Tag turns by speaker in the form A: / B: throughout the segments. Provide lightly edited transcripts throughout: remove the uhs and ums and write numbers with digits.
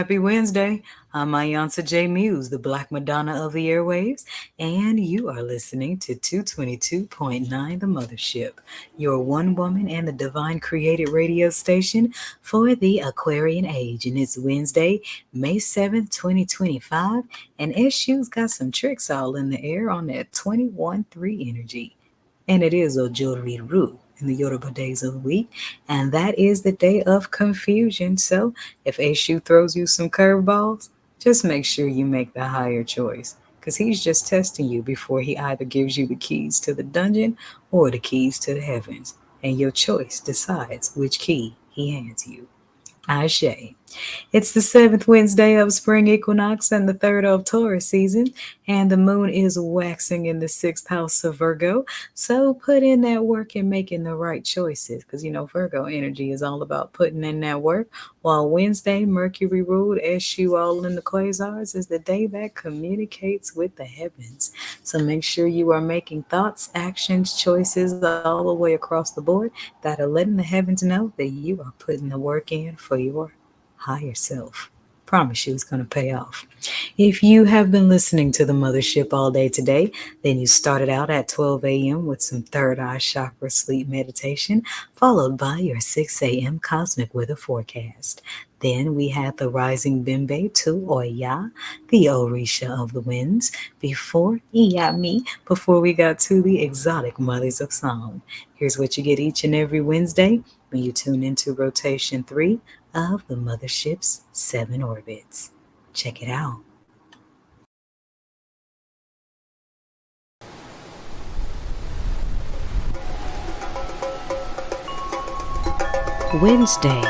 A: happy Wednesday. I'm iiiYansaje Muse, the Black Madonna of the airwaves, and you are listening to 222.9 The Mothership, your one woman and the divine created radio station for the Aquarian age. And it's Wednesday, May 7th, 2025, and Esu's got some tricks all in the air on that 21-3 energy. And it is Ojoriru in the Yoruba days of the week, and that is the day of confusion. So if Eshu throws you some curveballs, just make sure you make the higher choice, because he's just testing you before he either gives you the keys to the dungeon or the keys to the heavens, and your choice decides which key he hands you. Ashe. It's the 7th Wednesday of spring equinox and the 3rd of Taurus season, and the moon is waxing in the 6th house of Virgo. So put in that work and making the right choices, because Virgo energy is all about putting in that work. While Wednesday, Mercury ruled Esu all in the quasars, is the day that communicates with the heavens. So make sure you are making thoughts, actions, choices all the way across the board that are letting the heavens know that you are putting the work in for your higher self. Promise you it's going to pay off. If you have been listening to the Mothership all day today, then you started out at 12 a.m. with some third eye chakra sleep meditation, followed by your 6 a.m. cosmic weather forecast. Then we had the rising Bimbe to Oya, the Orisha of the winds, before Iyami, before we got to the exotic mothers of song. Here's what you get each and every Wednesday when you tune into rotation 3 of the Mothership's 7 orbits. Check it out. Wednesdays,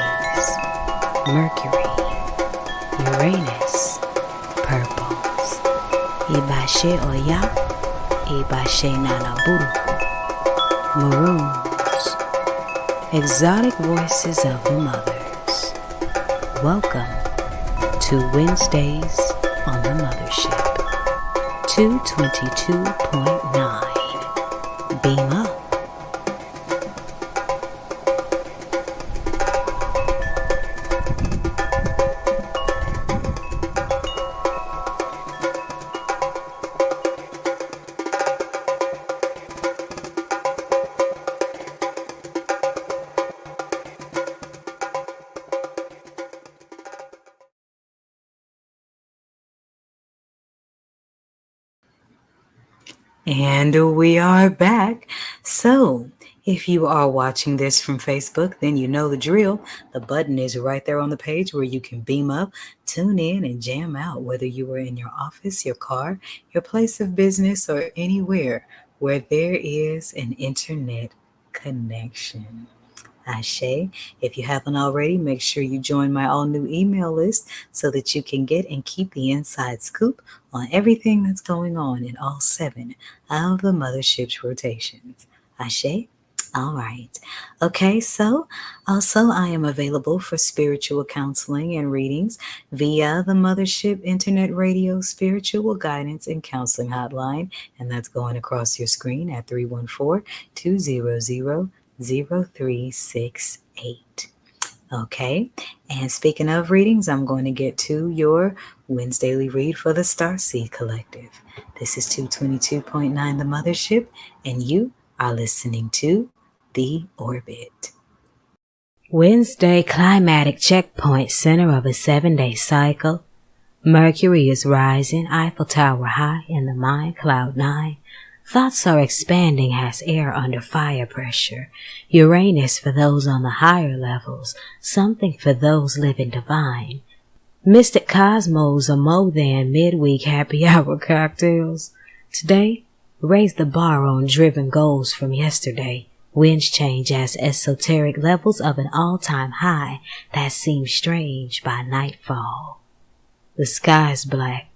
A: Mercury, Uranus, purples, Iba Oya, Iba Nanaburu, maroons, exotic voices of the mothers. Welcome to Wednesdays on the Mothership. 222.9. Beam up. And we are back. So, if you are watching this from Facebook, then you know the drill. The button is right there on the page where you can beam up, tune in, and jam out, whether you are in your office, your car, your place of business, or anywhere where there is an internet connection. Ashe. If you haven't already, make sure you join my all-new email list so that you can get and keep the inside scoop on everything that's going on in all 7 of the Mothership's rotations. Ashe? All right. Okay, so also I am available for spiritual counseling and readings via the Mothership Internet Radio Spiritual Guidance and Counseling Hotline, and that's going across your screen at 314-200-0368. Okay, and speaking of readings, I'm going to get to your Wednesdayly read for the Starseed Collective. This is 222.9 The Mothership, and you are listening to The Orbit. Wednesday climatic checkpoint, center of a 7-day cycle. Mercury is rising, Eiffel Tower high in the mind, cloud 9. Thoughts are expanding as air under fire pressure. Uranus for those on the higher levels, something for those living divine. Mystic cosmos are more than midweek happy hour cocktails. Today, raise the bar on driven goals from yesterday. Winds change as esoteric levels of an all-time high that seems strange by nightfall. The sky's black.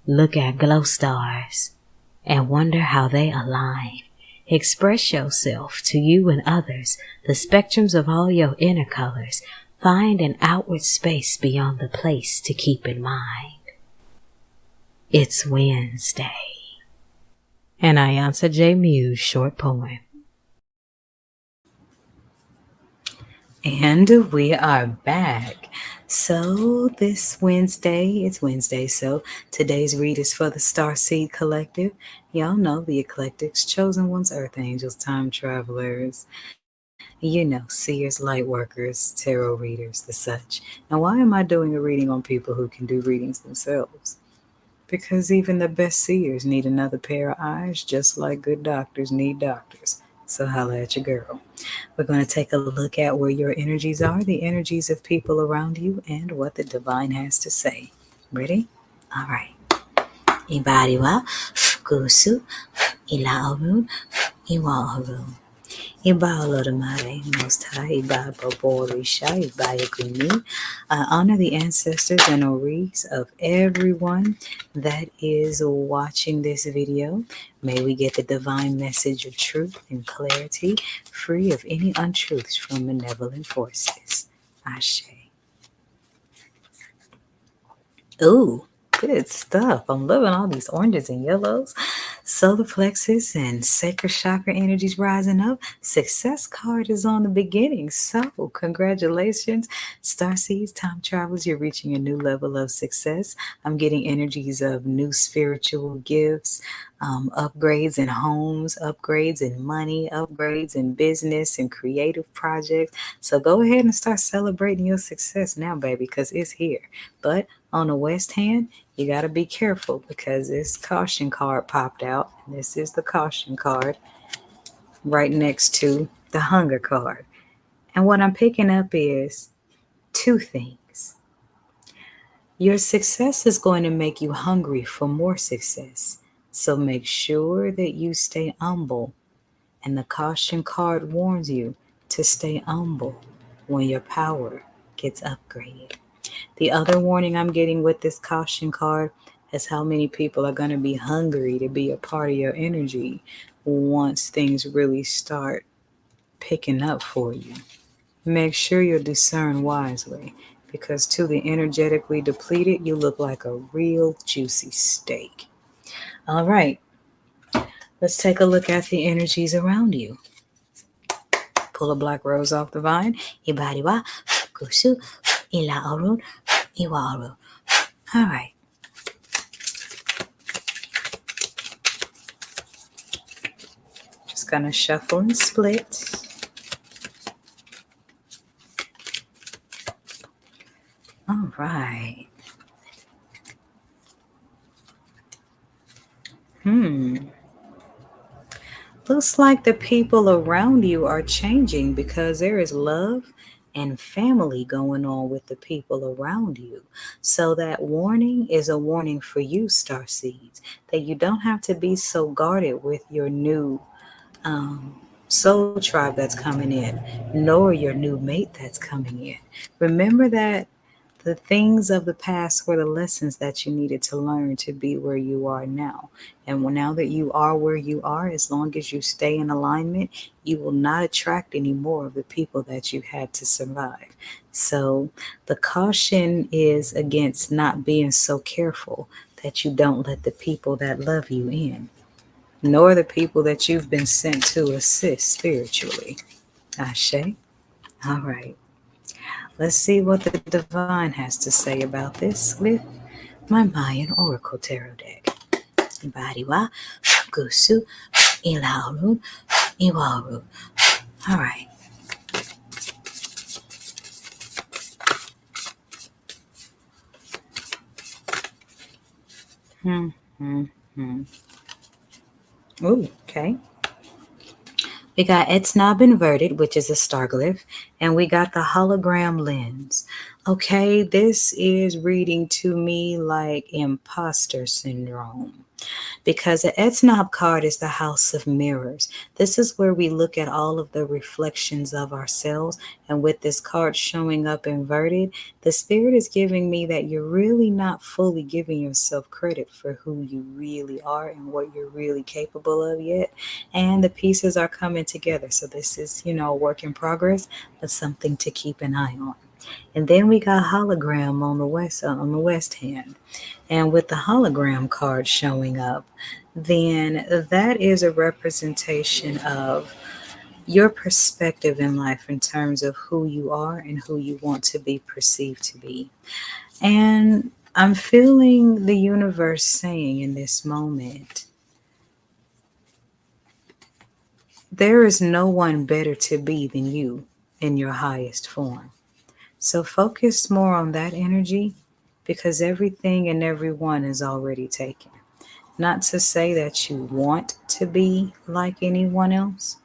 A: Look at glow stars and wonder how they align. Express yourself to you and others, the spectrums of all your inner colors. Find an outward space beyond the place to keep in mind. It's Wednesday. An iiiYansaje Muse short poem. And we are back. So it's Wednesday. So today's read is for the Starseed Collective. Y'all know the eclectics, chosen ones, earth angels, time travelers, seers, light workers, tarot readers, the such. Now, why am I doing a reading on people who can do readings themselves? Because even the best seers need another pair of eyes, just like good doctors need doctors. So holla at your girl. We're going to take a look at where your energies are, the energies of people around you, and what the divine has to say. Ready? All right. Iba Ariwa, Gusu, Ila Orun, Iwa Orun. Iba Olodumare, Most High, Iba Boborisha, Iba Egungun. I honor the ancestors and Oris of everyone that is watching this video. May we get the divine message of truth and clarity, free of any untruths from malevolent forces. Ashe. Ooh, good stuff. I'm loving all these oranges and yellows. Solar plexus and sacral chakra energies rising up. Success card is on the beginning. So, congratulations, starseeds, time travelers. You're reaching a new level of success. I'm getting energies of new spiritual gifts, upgrades in homes, upgrades in money, upgrades in business and creative projects. So, go ahead and start celebrating your success now, baby, because it's here. But on the west hand, you got to be careful because this caution card popped out. This is the caution card right next to the hunger card. And what I'm picking up is two things. Your success is going to make you hungry for more success. So make sure that you stay humble. And the caution card warns you to stay humble when your power gets upgraded. The other warning I'm getting with this caution card is how many people are going to be hungry to be a part of your energy once things really start picking up for you. Make sure you discern wisely because to the energetically depleted, you look like a real juicy steak. All right, let's take a look at the energies around you. Pull a black rose off the vine. Iba Ariwa, Gusu, Ila Orun, Iwa Orun. All right. Just gonna shuffle and split. All right. Looks like the people around you are changing because there is love and family going on with the people around you. So that warning is a warning for you, star seeds, that you don't have to be so guarded with your new um, soul tribe that's coming in, nor your new mate that's coming in. Remember that the things of the past were the lessons that you needed to learn to be where you are now. And now that you are where you are, as long as you stay in alignment, you will not attract any more of the people that you had to survive. So the caution is against not being so careful that you don't let the people that love you in, nor the people that you've been sent to assist spiritually. Ashe. All right. Let's see what the divine has to say about this with my Mayan Oracle Tarot deck. Bariwa, Gusu, Ilauru, Iwaru. All right. Hmm, hmm, hmm. Ooh, okay. We got Etnob inverted, which is a starglyph, and we got the hologram lens. Okay, this is reading to me like imposter syndrome. Because the Etnob card is the house of mirrors. This is where we look at all of the reflections of ourselves. And with this card showing up inverted, the spirit is giving me that you're really not fully giving yourself credit for who you really are and what you're really capable of yet. And the pieces are coming together. So this is, a work in progress, but something to keep an eye on. And then we got hologram on the west hand. And with the hologram card showing up, then that is a representation of your perspective in life in terms of who you are and who you want to be perceived to be. And I'm feeling the universe saying in this moment, there is no one better to be than you in your highest form. So focus more on that energy because everything and everyone is already taken. Not to say that you want to be like anyone else,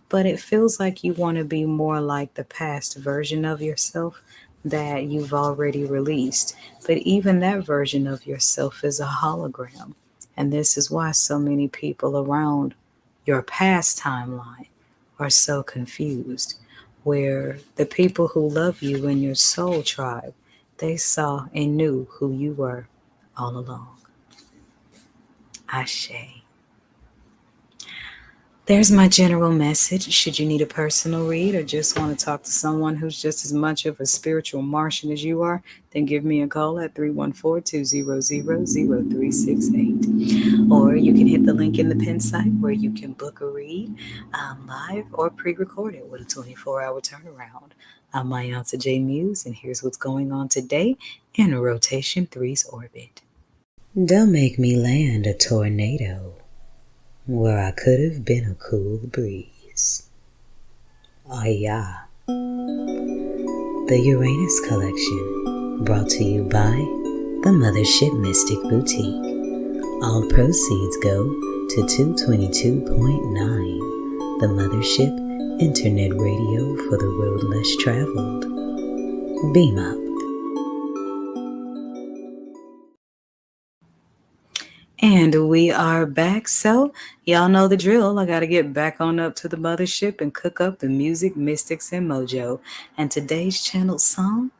A: but it feels like you want to be more like the past version of yourself that you've already released. But even that version of yourself is a hologram. And this is why so many people around your past timeline are so confused. Where the people who love you in your soul tribe, they saw and knew who you were all along. Ashe. There's my general message. Should you need a personal read or just want to talk to someone who's just as much of a spiritual Martian as you are, then give me a call at 314-200-0368. Or you can hit the link in the pin site where you can book a read live or pre-recorded with a 24-hour turnaround. I'm iiiYansaje Muse, and here's what's going on today in Rotation 3's orbit. Don't make me land a tornado where I could have been a cool breeze. Oya. The Uranus collection, brought to you by the Mothership Mystic Boutiq. All proceeds go to 222.9, the Mothership Internet Radio for the road less traveled. Beam up. And we are back. So, y'all know the drill. I got to get back on up to the mothership and cook up the music, mystics, and mojo. And today's channeled song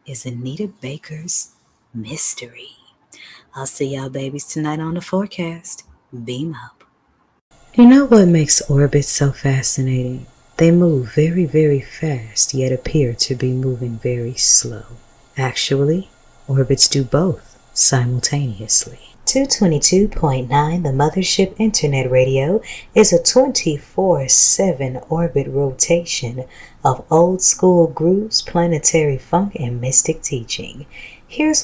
A: is Anita Baker's Mystery. I'll see y'all babies tonight on the forecast. Beam up. You know what makes orbits so fascinating? They move very, very fast, yet appear to be moving very slow. Actually, orbits do both simultaneously. 222.9, the Mothership Internet Radio, is a 24/7 orbit rotation of old school grooves, planetary funk, and mystic teaching. Here's